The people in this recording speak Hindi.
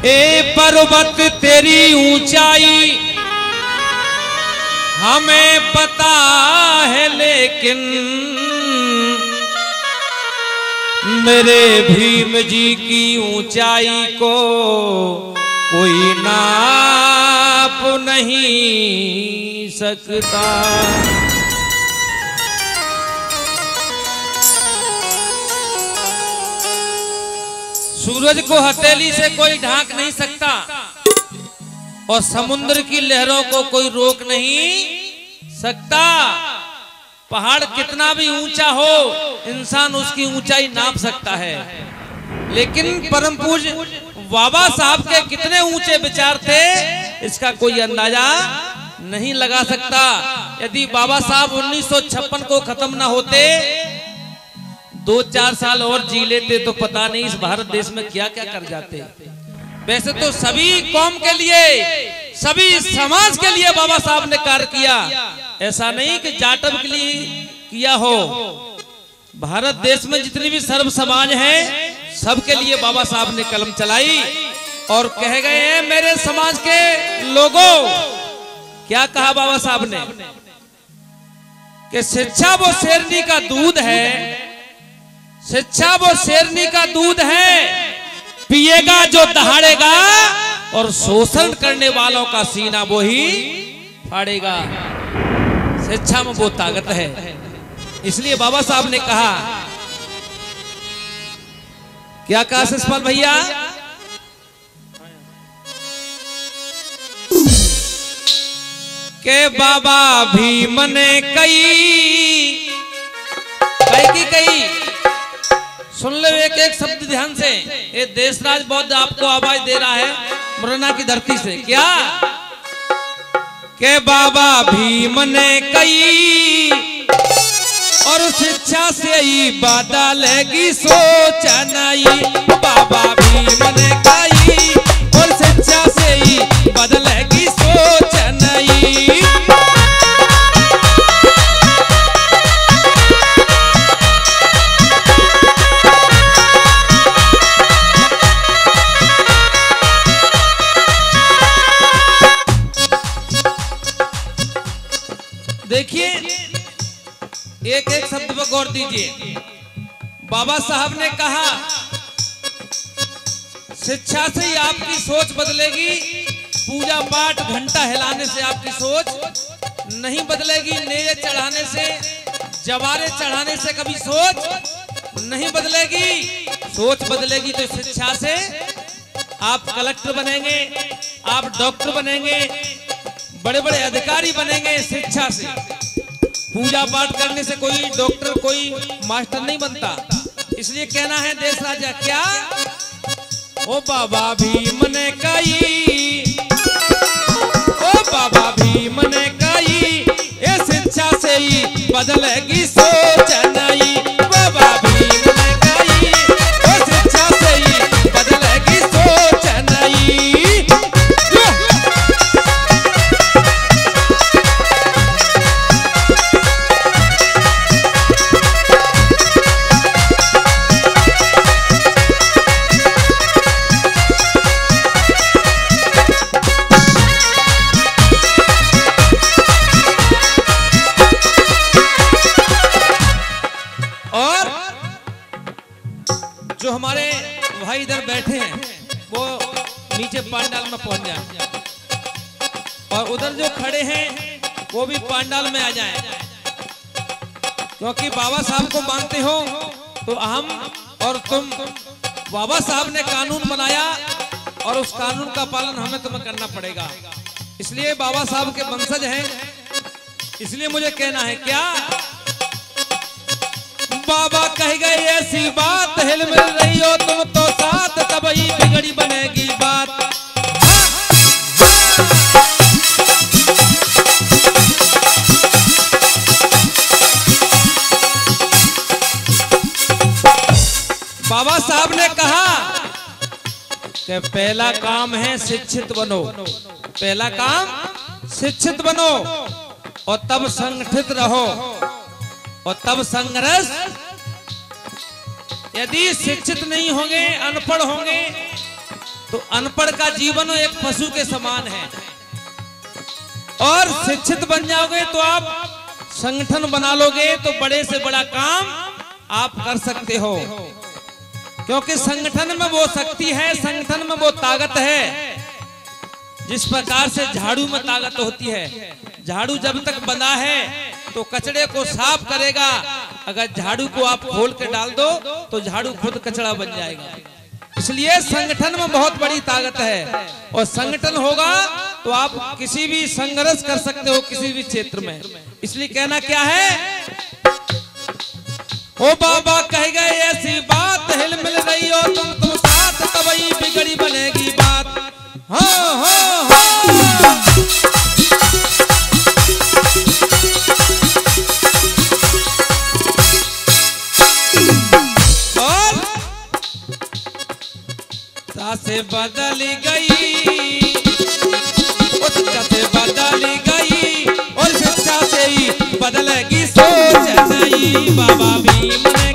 ए पर्वत तेरी ऊंचाई हमें पता है, लेकिन मेरे भीम जी की ऊंचाई को कोई नाप नहीं सकता। सूरज को हथेली से कोई ढांक नहीं सकता और समुद्र की लहरों को कोई रोक नहीं सकता। पहाड़ कितना भी ऊंचा हो, इंसान उसकी ऊंचाई नाप सकता है, लेकिन परम पूज्य बाबा साहब के कितने ऊंचे विचार थे इसका कोई अंदाजा नहीं लगा सकता। यदि बाबा साहब 1956 को खत्म ना होते, 2-4 साल और जी लेते, तो पता नहीं इस भारत देश में क्या क्या कर जाते। वैसे तो सभी कौम के लिए, सभी समाज के लिए बाबा साहब ने कार्य किया, ऐसा नहीं कि जाटव के लिए किया हो। भारत देश में जितनी भी सर्व समाज है, सबके लिए बाबा साहब ने कलम चलाई और कह गए हैं, मेरे समाज के लोगों, क्या कहा बाबा साहब ने कि शिक्षा वो शेरनी का दूध है, शिक्षा वो शेरनी का दूध है, पिएगा जो दहाड़ेगा और शोषण करने वालों का सीना वो ही फाड़ेगा। शिक्षा में वो ताकत है। इसलिए बाबा साहब ने कहा, क्या कहा शिषपाल भैया, के बाबा भीम ने कई सुन लो एक एक शब्द ध्यान से। ये देशराज बौद्ध आपको आवाज दे रहा है मुरैना की धरती से। क्या के बाबा भीम ने कई और शिक्षा से ही बदलेगी सोच नहीं। बाबा भीम ने कई और शिक्षा से ही बदलेगी सोच नहीं। देखिए एक एक शब्द पर गौर दीजिए। बाबा साहब ने कहा शिक्षा से ही आपकी सोच बदलेगी, पूजा पाठ घंटा हिलाने से आपकी सोच नहीं बदलेगी, नेज़े चढ़ाने से, जवारे चढ़ाने से कभी सोच नहीं बदलेगी। सोच बदलेगी तो शिक्षा से। आप कलेक्टर बनेंगे, आप डॉक्टर बनेंगे, बड़े बड़े अधिकारी बनेंगे शिक्षा से। पूजा पाठ करने से कोई डॉक्टर, कोई मास्टर नहीं बनता। इसलिए कहना है देश राजा, क्या ओ बाबा भीम ने कही, ओ बाबा भीम ने कही, ये शिक्षा से ही बदलेगी सोच नहीं। बाबा भीम ने कही, ओ शिक्षा से ही बदलेगी सोच नहीं। जो हमारे भाई इधर बैठे हैं वो नीचे पांडाल में पहुंच जाए और उधर जो खड़े हैं वो भी पांडाल में आ जाएं, क्योंकि बाबा साहब को मानते हो तो हम और तुम, बाबा साहब ने कानून बनाया और उस कानून का पालन हमें तुम्हें करना पड़ेगा। इसलिए बाबा साहब के वंशज हैं। इसलिए मुझे कहना है, क्या बाबा कह गए ऐसी बात, हिल मिल रही हो तुम तो साथ, तब ही बिगड़ी बनेगी बात। बाबा साहब ने कहा कि पहला काम है शिक्षित बनो, पहला काम शिक्षित बनो और तब संगठित रहो और तब संघर्ष। यदि शिक्षित नहीं होंगे, अनपढ़ होंगे, तो अनपढ़ का जीवन एक पशु के समान है। और शिक्षित बन जाओगे तो आप संगठन बना लोगे तो बड़े से बड़ा काम आप कर सकते हो, क्योंकि संगठन में वो शक्ति है, संगठन में वो ताकत है। जिस प्रकार से झाड़ू में ताकत होती है, झाड़ू जब तक बंधा है तो कचड़े को साफ करेगा, अगर झाड़ू को आप खोल के डाल दो तो झाड़ू खुद कचड़ा बन जाएगा। इसलिए संगठन में बहुत बड़ी ताकत है, और संगठन होगा तो आप किसी भी संघर्ष कर सकते हो किसी भी क्षेत्र में। इसलिए कहना क्या है, ओ बाबा कह गए ऐसी बात, हिल मिल रही हो तुम साथ, तभी बिगड़ी बनेगी बात। हाँ हाँ हाँ। और सासे बदली गई, उस से बदली गई, और शिक्षा से ही बदलेगी सोच नहीं। बाबा भीम ने